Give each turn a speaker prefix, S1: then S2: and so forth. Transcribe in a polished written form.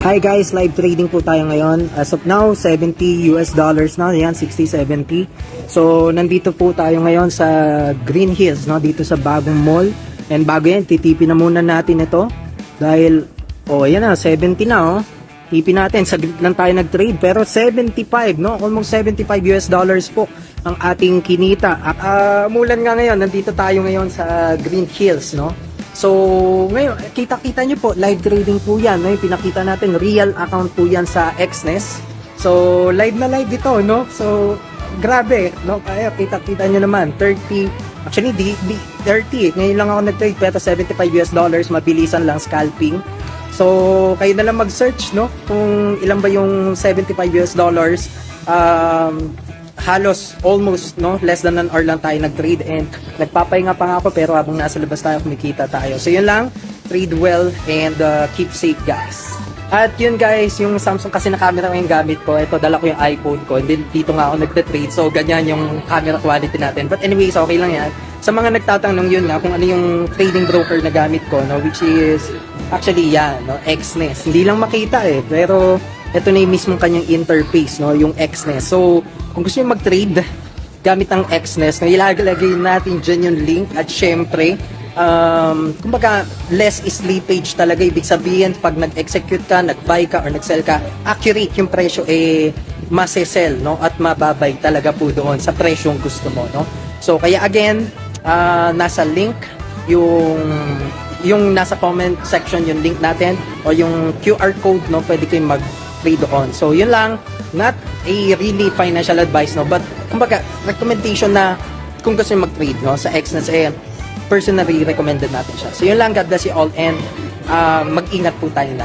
S1: Hi guys, live trading po tayo ngayon. As of now, $70 na. Yan, 60-70. So, nandito po tayo ngayon sa Green Hills, no? Dito sa bagong mall. And bago yan, titipin na muna natin ito. Dahil, ayan na, 70 na, oh. Tipin natin, saglit lang tayo nag-trade. Pero 75, no? Almost $75 po ang ating kinita. Umulan nga ngayon, nandito tayo ngayon sa Green Hills, no? So, ngayon, kita-kita nyo po, live trading po yan. No? Pinakita natin, real account po yan sa Xness. So, live na live ito, no? So, grabe, no? Kaya kita-kita nyo naman, 30, actually, di 30. Ngayon lang ako nag-trade, pero $75, mabilisan lang, scalping. So, kayo na lang mag-search, no? Kung ilan ba yung $75. Halos almost less than an hour lang tayo nag-trade and nagpapahinga pa nga ako pero habang nasa labas tayo kumikita tayo. So yun lang, trade well and keep safe guys. At yun guys, yung Samsung kasi na camera yung gamit ko. Ito, dala ko yung iPhone ko and then dito nga ako nagte-trade. So ganyan yung camera quality natin. But anyways, okay lang yan. Sa mga nagtatanong yun nga kung ano yung trading broker na gamit ko, no, which is actually yan, no, Xness. Hindi lang makita pero ito na yung mismong kanyang interface, no, yung Xness. So, kung gusto nyo mag-trade gamit ang Xness, ilalagay natin dyan yung link at syempre, kumbaga, less slippage talaga. Ibig sabihin, pag nag-execute ka, nag-buy ka, or nag-sell ka, accurate yung presyo, masesell, no, at mababay talaga po doon sa presyong gusto mo, no. So, kaya again, nasa link, yung nasa comment section yung link natin, o yung QR code, no, pwede kayong mag-trade on. So, yun lang. Not a really financial advice, no, but kumbaga recommendation na kung gusto niyo mag-trade, no, sa Xness, personally recommended natin siya. So yun lang, God bless you all and mag-ingat po tayo lahat.